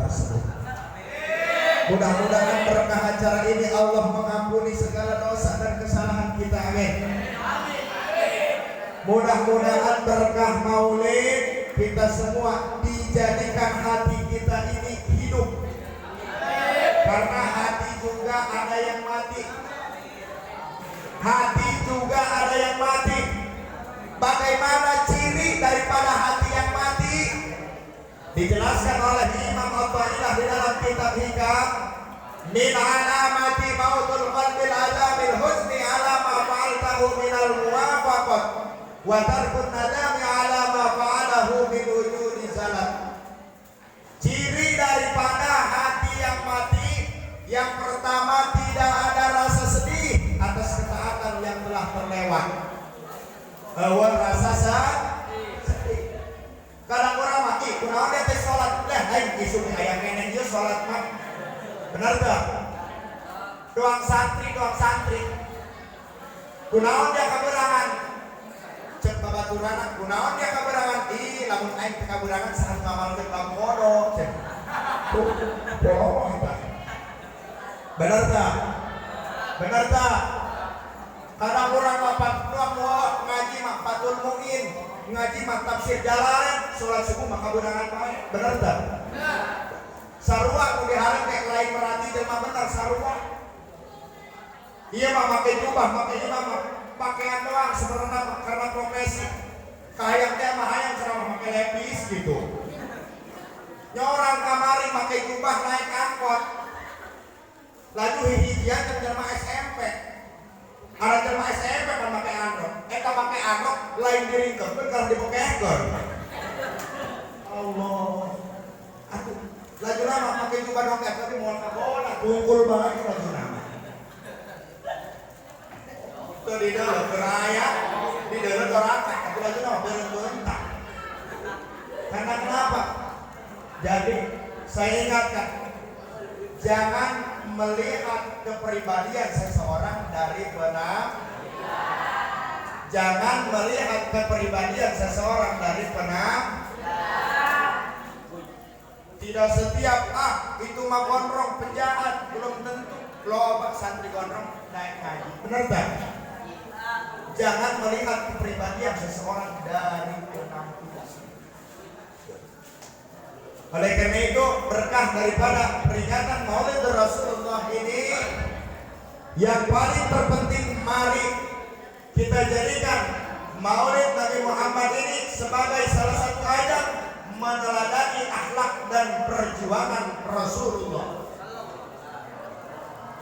tersebut. Mudah-mudahan berkah acara ini Allah mengampuni segala dosa dan kesalahan kita. Amin. Mudah-mudahan berkah maulid kita semua dijadikan hati kita ini hidup. Karena hati juga ada yang mati. Hati juga ada yang mati. Bagaimana ciri daripada hati yang mati? Dijelaskan oleh Imam At-Ta'ilah di dalam kitab Hikam. Min alamati mautul qalbil adamil husni ala ma fa'altahu minal muwafaqat wa tarkun nadami ala ma fa'alahu min wujudi salat. Ciri daripada hati yang mati, yang pertama tidak ada rasa sedih atas ketaatan yang telah terlewat. Rasa sedih. Kadang orang mati, kunaon dia teh salat, lah aing isu aya keneh ieu salat mah. Benar tak? Doang santri. Kunaon dia kaberangan? Cek babaturan, kunaon dia kaberangan? Ih, lamun aing teh kaberangan saat ngamal teh bodo. Cek. Bodoh eta. Benar tak? Kadang orang lapat ngaji mah fatul muin, ngaji mah tafsir jalan, sholat subuh mah kaberangan bae. Benar tak? Sarua nu dihareup teh lain merati jelema bener sarua. Ieu mah make jubah, make imam mah pakaian doang sebenarnya karena profesi. Kahayang teh mah hayang ceramah make lepis gitu. Nyorang kamari make jubah naik angkot. Laju hijian ke jelema SMP. Ada jelema SMP kan make androk. Eta make androk lain diringkeun karena dibokekeun. Allah. Atuh laju nama pakai jubah dompet tapi mau bola tungkul banget laju nama. Tuh di dalam beraya, di dalam orang tapi laju nama berentak. Karena kenapa? Jadi saya ingatkan, jangan melihat kepribadian seseorang dari penampilan. Jangan melihat kepribadian seseorang dari penampilan. Tidak setiap itu mah gondrong penjahat, belum tentu. Loba santri gondrong naik ngaji. Benar tak? Jangan melihat kepribadian seseorang dari penampilan. Oleh karena itu berkah daripada peringatan Maulid Rasulullah ini yang paling terpenting, mari kita jadikan Maulid Nabi Muhammad ini sebagai salah satu ajang meneladani akhlak dan perjuangan Rasulullah.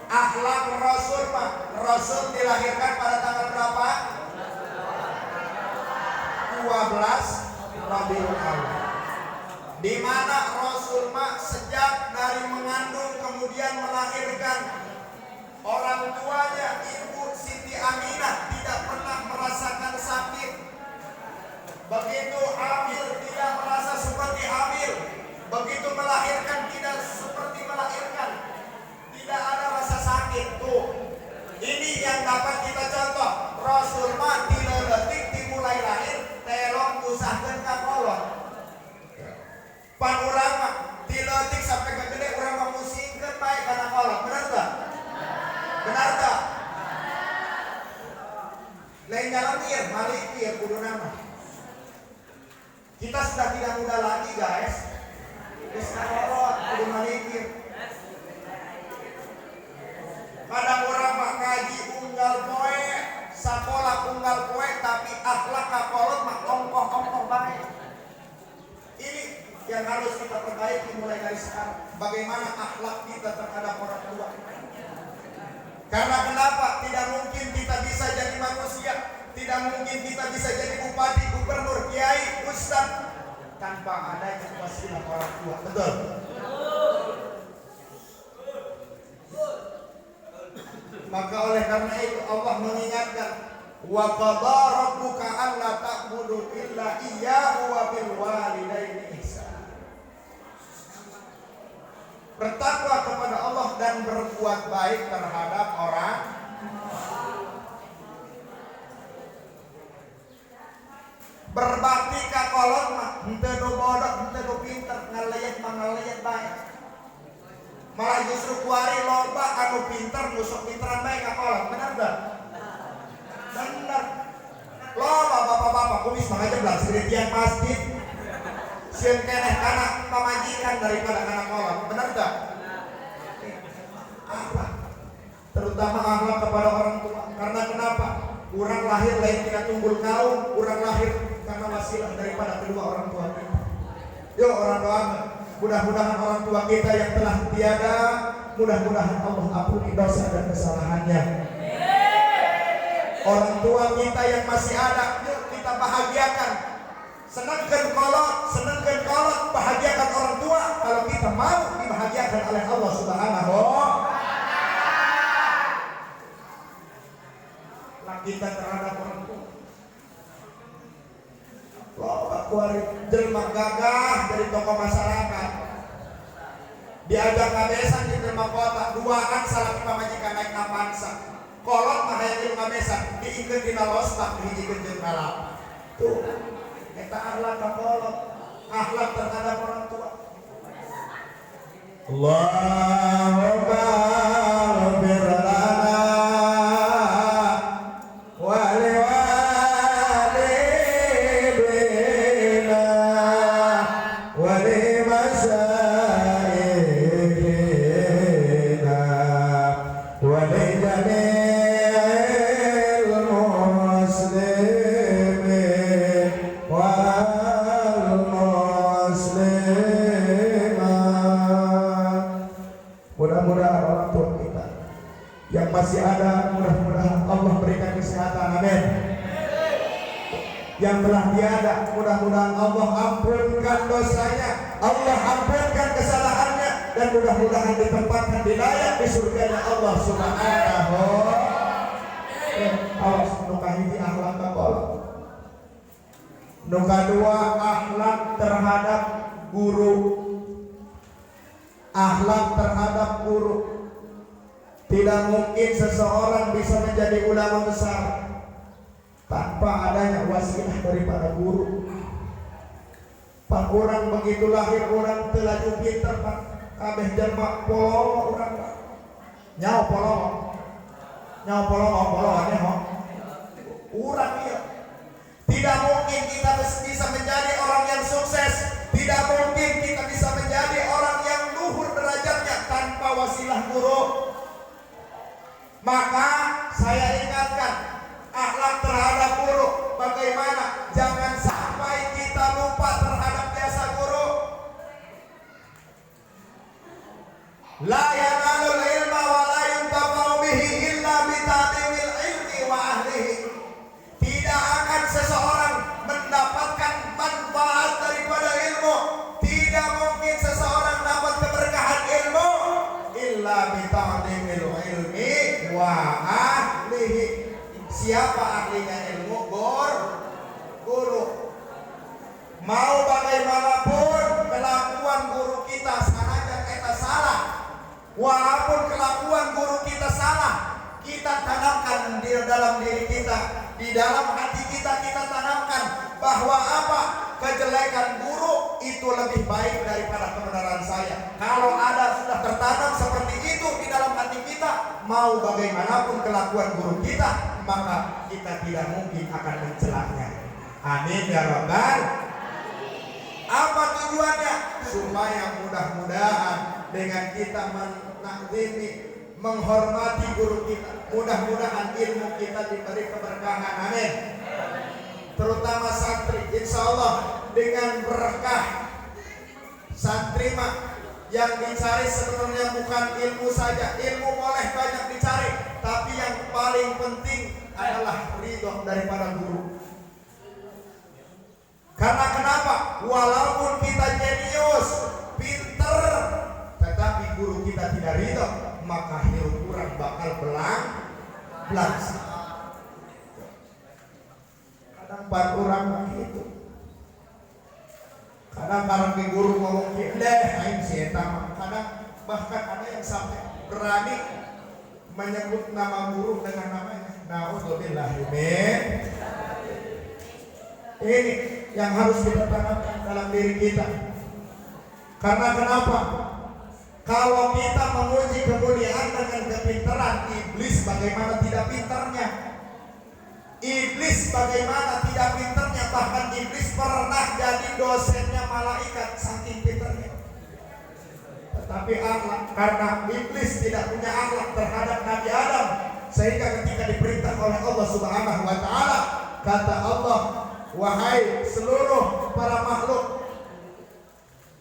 Akhlak Rasul mah, Rasul dilahirkan pada tanggal berapa? 12 Rabiul Awal. Di mana Rasul mah sejak dari mengandung kemudian melahirkan, orang tuanya Ibu Siti Aminah tidak pernah merasakan sakit. Begitu hamil tidak merasa seperti hamil, begitu melahirkan tidak seperti melahirkan, tidak ada rasa sakit. Tuh, ini yang dapat kita contoh. Rasul mah dina leutik dimulai lahir telong usahkeun ka kolot. Pan urang mah di leutik sampai ke gede urang mah musingkeun bae kana kolot. Benar tak? Benar tak? Lain jalan ieu, malik ieu kudu nama. Kita sudah tidak muda lagi guys. Geus kolot kudu malikir. Kadang urang mah ngaji unggal poe, sakola unggal poe tapi akhlak kakolot mah ongkoh-ongkoh bae. Ini yang harus kita perbaiki mulai dari sekarang. Bagaimana akhlak kita terhadap orang tua. Karena kenapa? Tidak mungkin kita bisa jadi manusia, tidak mungkin kita bisa jadi bupati, gubernur, kiai, ustaz tanpa adanya kewajiban orang tua. Betul? Maka oleh karena itu Allah mengingatkan, wa qadha rabbuka alla ta'budu illa iyyahu wa bil walidaini ihsana. Bertakwa kepada Allah dan berbuat baik terhadap orang. Berbakti ka kolot mah henteu nu bodoh, henteu nu pinter, ngaleuyet mah ngaleuyet bae. Malah justru kuari lomba anu pinter nusuk pinteran baik kakolot. Benar enggak? Benar. Loba bapak-bapak kumis makanya belas seritian masjid. Sieun keneh kana pamajikan daripada kana kolot. Benar enggak? Apa? Terutama akhlak kepada orang tua. Karena kenapa? Urang lahir lain tidak tunggul kaum, urang lahir karena wasilah daripada kedua orang tua kita. Yuk orang doakan, mudah-mudahan orang tua kita yang telah tiada, mudah-mudahan Allah ampuni dosa dan kesalahannya. Orang tua kita yang masih ada, yuk kita bahagiakan. Senangkan kolot, bahagiakan orang tua. Kalau kita mau dibahagiakan oleh Allah Subhanahu wa ta'ala. Kita terhadap orang tua. Loba kuari jelma gagah dari tokoh masyarakat. Diajak ngabesan di jelma kota, duaan salah pamajikan naik Avanza. Kolot mah hayang di ngabesan, diikeun dina lostak dihijikeun jeung kalap. Tuh, eta akhlak ka kolot, akhlak terhadap orang tua. Allahumma rabbir masih ada, mudah-mudahan Allah berikan kesehatan, amin. Yang telah tiada, mudah-mudahan Allah ampunkan dosanya, Allah ampunkan kesalahannya, dan mudah-mudahan ditempatkan di layak di surganya Allah Subhanahu. Awas nuka hiji akhlak kakolot. Nuka dua akhlak terhadap guru. Akhlak terhadap guru. Tidak mungkin seseorang bisa menjadi ulama besar tanpa adanya wasilah daripada guru. Pak orang begitu lahir orang telaju pinter pak kabeh jelma polongo orang nyao polongonya ho urang iya. Tidak mungkin kita bisa menjadi orang yang sukses, tidak mungkin kita bisa menjadi orang yang luhur derajatnya tanpa wasilah guru. Maka saya ingatkan akhlak terhadap guru. Bagaimana? Jangan sampai kita lupa terhadap jasa guru. La yanalul ilma wa la yuntafa'u bihi illa bita'limil ilmi wa ahlihi. Tidak akan seseorang mendapatkan manfaat daripada ilmu. Tidak mungkin seseorang dapat keberkahan ilmu illa bita'limil ilmi wa ahlihi. Siapa ahlinya ilmu? Guru. Mau bagaimanapun kelakuan guru kita sanajan eta salah, walaupun kelakuan guru kita salah, kita tanamkan di dalam diri kita, di dalam hati kita, kita tanamkan bahwa apa? Kejelekan guru itu lebih baik daripada kebenaran saya. Kalau ada sudah tertanam seperti itu di dalam hati kita, mau bagaimanapun kelakuan guru kita, maka kita tidak mungkin akan mencelaknya. Amin ya rabbal. Apa tujuannya? Supaya mudah-mudahan dengan kita menakzimi, menghormati guru kita, mudah-mudahan ilmu kita diberi keberkahan. Amin. Terutama santri, insya Allah dengan berkah santri mah yang dicari sebenarnya bukan ilmu saja. Ilmu boleh banyak dicari, tapi yang paling penting adalah ridho daripada guru. Karena kenapa? Walaupun kita jenius, pinter, tetapi guru kita tidak ridho, maka hidup kurang bakal belangsa. Kadang par orang begitu. Kadang karena guru ngomong deh, aing si eta. Kadang bahkan ada yang sampai berani menyebut nama guru dengan namanya. Nauzubillah min. Ini yang harus kita tanamkan dalam diri kita. Karena kenapa? Kalau kita menguji kemuliaan dengan kepintaran, iblis bagaimana tidak pintarnya? Iblis bagaimana tidak pintarnya? Bahkan iblis pernah jadi dosennya malaikat saking pintarnya. Tetapi akhlak, karena iblis tidak punya akhlak terhadap Nabi Adam, sehingga ketika diperintah oleh Allah Subhanahu wa taala, kata Allah, wahai seluruh para makhluk,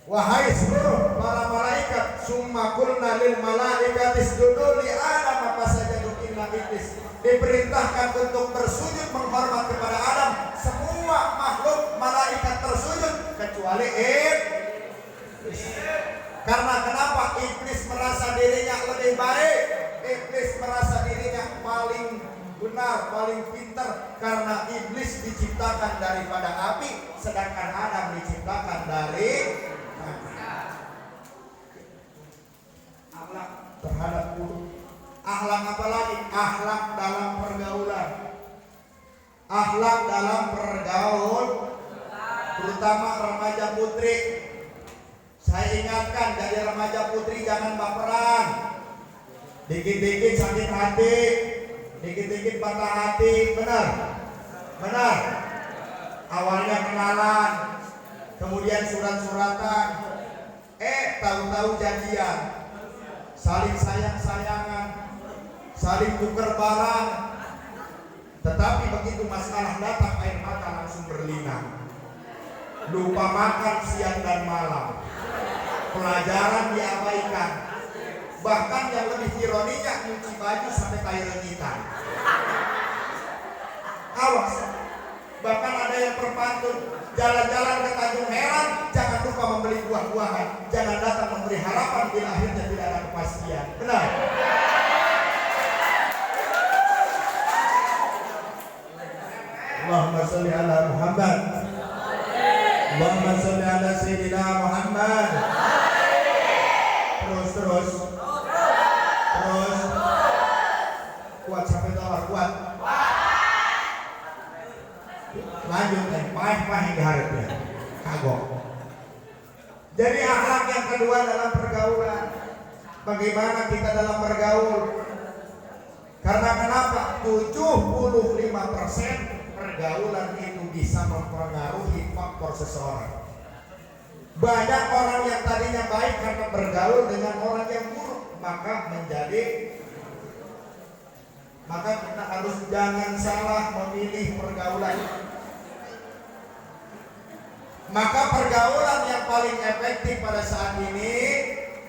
wahai seluruh para malaikat, summa qulna lil malaikati isjudu li Adam fasajadu illa iblis. Diperintahkan untuk bersujud menghormat kepada Adam. Semua makhluk malaikat tersujud kecuali iblis. Karena kenapa? Iblis merasa dirinya lebih baik. Iblis merasa dirinya paling benar, paling pintar. Karena iblis diciptakan daripada api, sedangkan Adam diciptakan dari akhlak terhadap guru. Akhlak apa lagi? Akhlak dalam pergaulan. Akhlak dalam pergaul, terutama remaja putri. Saya ingatkan, jadi remaja putri jangan baperan. Dikit-dikit sakit hati, dikit-dikit patah hati. Benar? Benar? Awalnya kenalan, kemudian surat-suratan, tahu-tahu jadian, saling sayang-sayangan, saling tukar barang. Tetapi begitu masalah datang, air mata langsung berlinang. Lupa makan siang dan malam, pelajaran diabaikan. Bahkan yang lebih ironinya, nyuci baju sampai kain rengitan. Awas. Bahkan ada yang berpantun, jalan-jalan ke Tanjung Heran, jangan lupa membeli buah-buahan, jangan datang memberi harapan bila akhirnya tidak ada kepastian. Benar? Allahumma sholli ala Muhammad. Allahumma sholli ala Sayyidina Muhammad. Terus kuat sampai bawah, kuat. Lanjut kan, pahit-pahit diharapnya kagok. Jadi akhlak yang kedua dalam pergaulan. Bagaimana kita dalam bergaul? Karena kenapa? 75% pergaulan itu bisa mempengaruhi faktor seseorang. Banyak orang yang tadinya baik karena bergaul dengan orang yang buruk, maka kita harus jangan salah memilih pergaulan. Maka pergaulan yang paling efektif pada saat ini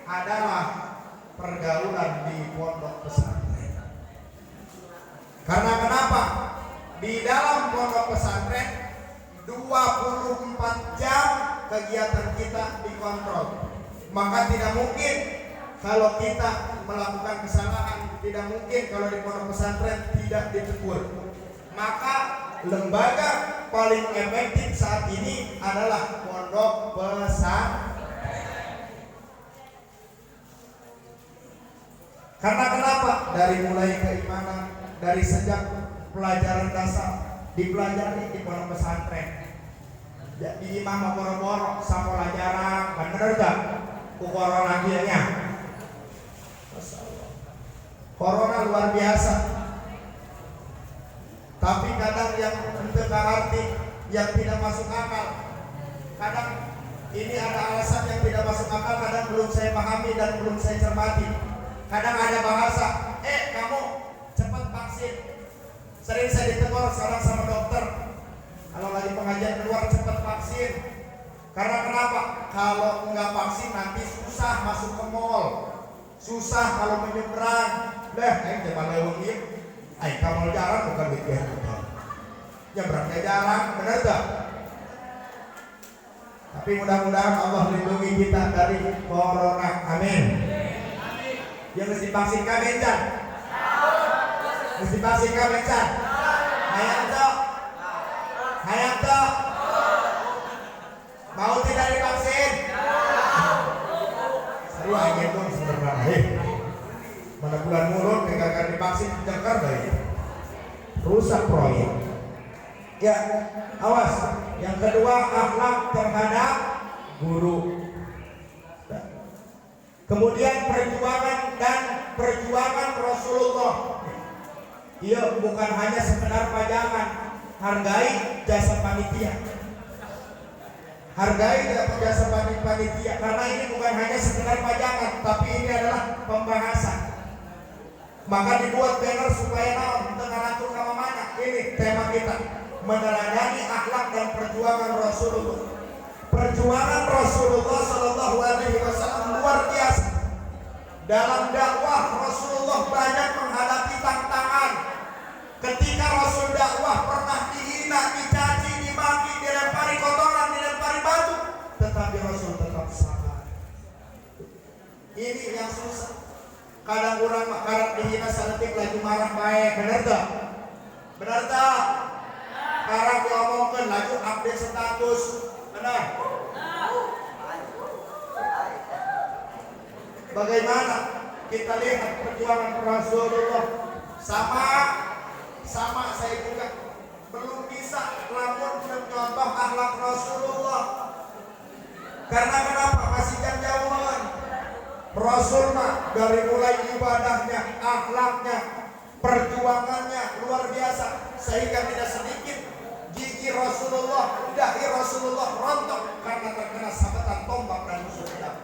adalah pergaulan di pondok pesantren. Karena kenapa? Di dalam pondok pesantren 24 jam kegiatan kita dikontrol. Maka tidak mungkin kalau kita melakukan kesalahan, tidak mungkin kalau di pondok pesantren tidak ditegur. Maka lembaga paling efektif saat ini adalah pondok pesantren. Karena kenapa? Dari mulai keimanan, dari sejak pelajaran dasar dipelajari di pondok pesantren. Di imam boro-boro sama pelajaran, benar tak? Corona akhirnya. Corona luar biasa. Tapi kadang yang tidak arti, yang tidak masuk akal. Kadang ini ada alasan yang tidak masuk akal, kadang belum saya pahami dan belum saya cermati. Kadang ada bahasa, kamu cepat vaksin. Sering saya ditegur sekarang sama dokter, kalau lagi pengajian keluar cepat vaksin. Karena kenapa? Kalau enggak vaksin nanti susah masuk ke mall, susah kalau menyeberang. Jangan lewat kamu jarang bukan mikir. Nyebrangnya jarang, benar tak? Tapi mudah-mudahan Allah lindungi kita dari corona. Amin. Yang mesti vaksin kami can. Mesti vaksin kami can. Hayang tak? Mau tidak divaksin? Saya ingin dong sebenarnya. Mana bulan mulut akan divaksin cekar baik. Rusak proyek. Ya, awas. Yang kedua, akhlak terhadap guru. Kemudian perjuangan Rasulullah. Iya, bukan hanya sekedar pajangan. Hargai jasa panitia. Hargai jasa panitia, karena ini bukan hanya sekedar pajangan, tapi ini adalah pembahasan. Maka dibuat banner supaya naon tengah atur kama mana. Ini tema kita, meneladani akhlak dan perjuangan Rasulullah. Perjuangan Rasulullah Shallallahu Alaihi Wasallam luar biasa. Dalam dakwah Rasulullah banyak menghadapi tantangan. Ketika Rasul dakwah pernah dihina, dicaci, dimaki, dilempari kotoran, dilempari batu, tetapi Rasul tetap sabar. Ini yang susah. Kadang orang kadang dihina saletik lagi marah baik, benar tak? Benar tak? Kadang diomongkan lagi update status, benar? Bagaimana kita lihat perjuangan Rasulullah? Sama saya juga belum bisa lamun mencontoh akhlak Rasulullah. Karena kenapa? Masih jauhan. Rasul mah dari mulai ibadahnya, akhlaknya, perjuangannya luar biasa, sehingga tidak sedikit gigi Rasulullah, dahi Rasulullah rontok karena terkena sabetan tombak dan musuh kita.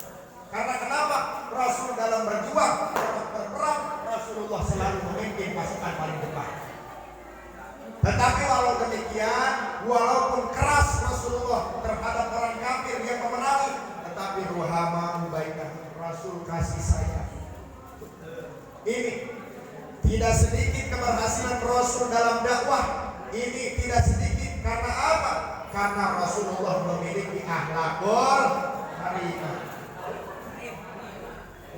Karena kenapa? Rasul dalam berjuang, dalam berperang, Rasulullah selalu memimpin pasukan paling depan. Tetapi walau demikian, walaupun keras Rasulullah terhadap orang kafir yang memerangi, tetapi ruhama mubaikah, Rasul kasih sayang. Ini tidak sedikit keberhasilan Rasul dalam dakwah. Ini tidak sedikit karena apa? Karena Rasulullah memiliki akhlakul karimah.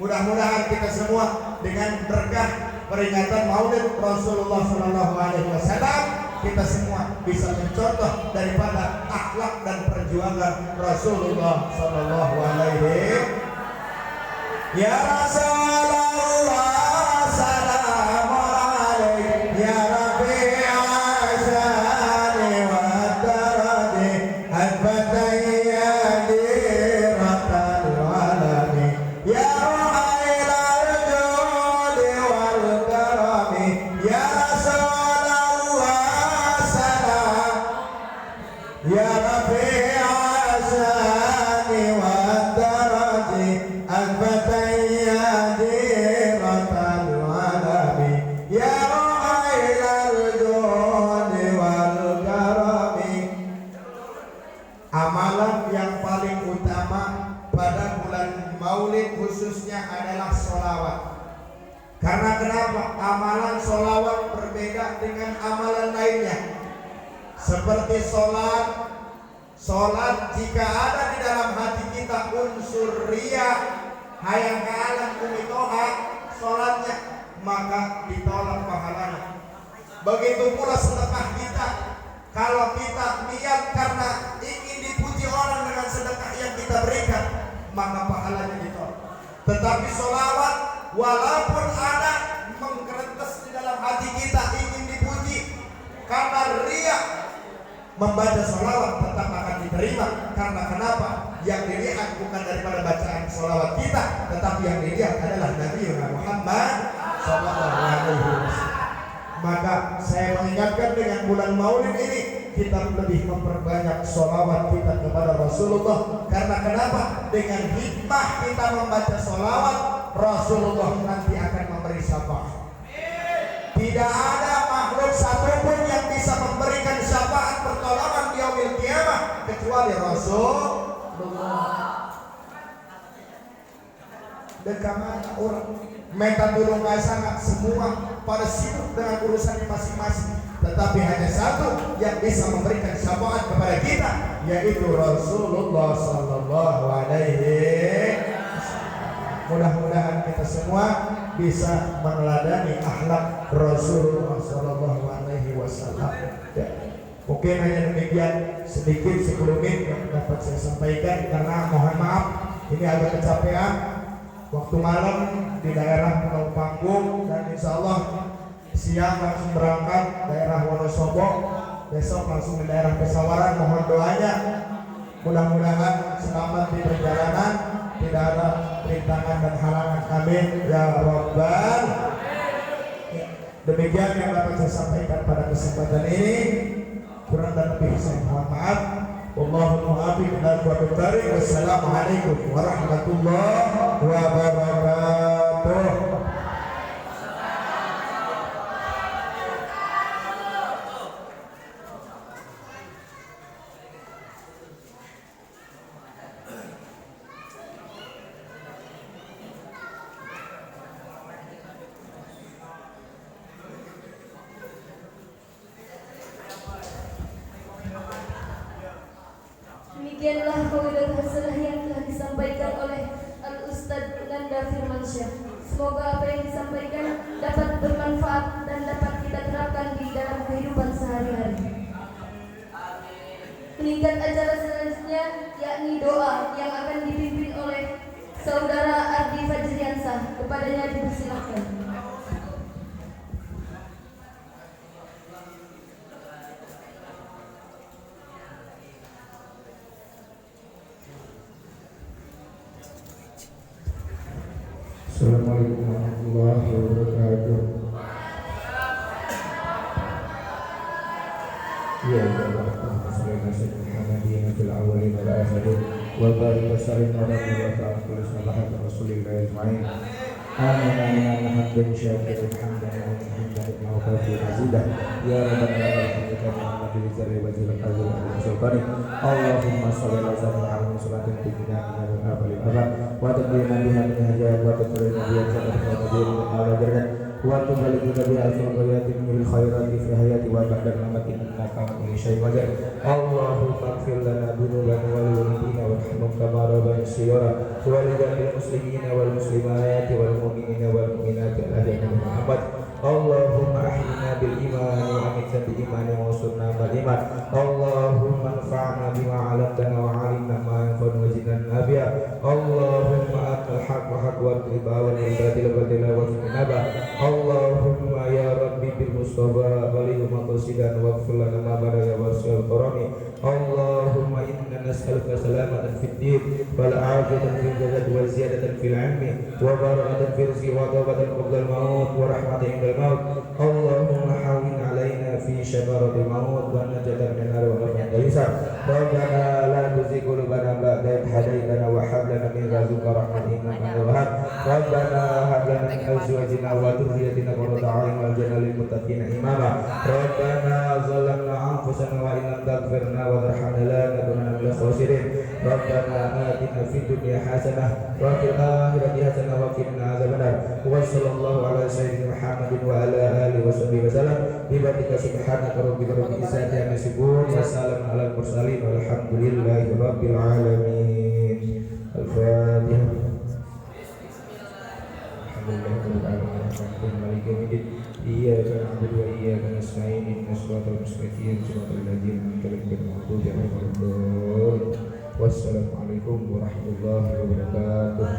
Mudah-mudahan kita semua dengan berkah peringatan Maulid Rasulullah Sallallahu Alaihi Wasallam, kita semua bisa mencontoh daripada akhlak dan perjuangan Rasulullah Sallallahu Alaihi. Ya Rasulullah salamu alaik, ya Rabi'a syani wa daradi, al-fatayyadi ratal walami, ya amalan yang paling utama pada bulan Maulid khususnya adalah sholawat. Karena kenapa? Amalan sholawat berbeda dengan amalan lainnya. Seperti sholat jika ada di dalam hati kita unsur riya, hayang kaalam kumitoha sholatnya, maka ditolak pahalanya. Begitu pula sedekah kita. Kalau kita niat karena ingin dipuji orang dengan sedekah yang kita berikan, maka pahalanya ditolak. Tetapi sholawat, walaupun ada mengkerentas di dalam hati kita ingin dipuji, karena riya, membaca sholawat tetap akan diterima. Karena kenapa? Yang dilihat bukan daripada bacaan sholawat kita, tetapi yang dilihat adalah Nabi Muhammad Sallallahu Alaihi Wasallam. Maka saya mengingatkan dengan bulan Maulid ini, kita lebih memperbanyak sholawat kita kepada Rasulullah. Karena kenapa? Dengan hikmah kita membaca sholawat, Rasulullah nanti akan memberi syafaat. Tidak ada makhluk satupun yang bisa memberikan syafaat pertolongan di yaumil qiyamah kecuali Rasulullah. Dekamana orang meta tulung sangat semua pada sibuk dengan urusannya masing-masing, tetapi hanya satu yang bisa memberikan syafaat kepada kita, yaitu Rasulullah Sallallahu Alaihi Wasallam. Mudah-mudahan kita semua bisa meneladani akhlak Rasulullah Sallallahu Alaihi Wasallam. Ya. Mungkin hanya demikian sedikit 10 menit yang dapat saya sampaikan, karena mohon maaf ini agak kecapean. Waktu malam di daerah Pulau Panggung, dan insya Allah siang langsung berangkat daerah Wonosobo, besok langsung di daerah Pesawaran. Mohon doanya, mudah-mudahan selamat di perjalanan, tidak ada rintangan dan halangan. Amin ya Rabbal. Demikian yang dapat saya sampaikan pada kesempatan ini. Kurang dan lebih saya mohon maaf. Wallahul muwaffiq ila aqwamit thariq. Wassalamualaikum warahmatullahi wabarakatuh. Demikianlah kaulul hasanah yang telah disampaikan oleh Al-Ustadz Nanda Firmansyah. Semoga apa yang disampaikan dapat bermanfaat dan dapat kita terapkan di dalam kehidupan sehari-hari. Meningkat acara selanjutnya yakni doa yang akan dipimpin oleh Saudara Ardi Fajriansah. Kepadanya dipersilakan. Assalamualaikum warahmatullahi wabarakatuh. Ya Allah, sallallahu Muhammadin fil awwalin wal akhirin wa barik wa sallim ala Muhammadin Rasulillah ajma'in. Amin amin hamdan syakiran hamdan wa kafiran mazidah ya rabbana alhamdulillah Muhammadin zari wa zil azil sultani Allahumma shalli ala sayyidina Muhammad salatin tingginya min al-awwalin wa taqdiman biha min hajat wa taqdiman biha wa tuballighu biha al-khairat min al-khairat fi hayati wa ba'da al-mamat innaka kulli syai'in qadir. Allahumma ighfir lana dhunubana wa li walidina warhamhum kama rabbayana shighara wa li jami'il muslimina wal muslimat wal mu'minina wal mu'minat al-ahya'i minhum Muhammad. Allahumma ahyina bil iman wa amitna bil iman wa sunna bil iman. Allahumma anfa'na bima 'allamtana wa 'allimna ma yanfa'una wa zidna nabiya. Allahumma atal haqqa haqqa wa al-batil batila wa tinaba. Allahumma ya rabbi bil mustafa baligh maqsidan wa ighfir lana ma bada'a wa sal qarani. Allahumma inna nas'aluka salamatan fid din wal 'afiyatan fil jasad wa ziyadatan fil 'ilmi wa barakatan fil rizqi wa tawbatan qabla al-maut wa rahmatan inda al-maut. Allahumma hawwin 'alaina fi shamaratil maut wa najatan min nar wa min hisab. Rabbana la tuzigh qulubana ba'da idh hadaytana wa hab lana min ladunka rahmatan innaka antal wahhab. Rabbana hab lana min azwajina wa dhurriyyatina qurrata a'yun waj'alna lil muttaqina imama. Rabbana zalamna anfusana wa in lam taghfir lana wa tarhamna lanakunanna minal khasirin. Rabbana atina fid dunya hasanah wa fil akhirati hasanah wa qina adzabannar. Wa sallallahu ala sayyidina Muhammadin wa ala alihi wa sahbihi wasallam. Bi barakatika subhanaka rabbika rabbil izzati amma yasifun wa salamun alal mursalin walhamdulillahi rabbil alamin. Al-Fatihah. Maliki yaumiddin. Iyyaka na'budu wa iyyaka nasta'in. Ihdinas siratal mustaqim. Siratal ladzina an'amta 'alaihim ghairil maghdubi 'alaihim waladdallin. Wassalamualaikum warahmatullahi wabarakatuh.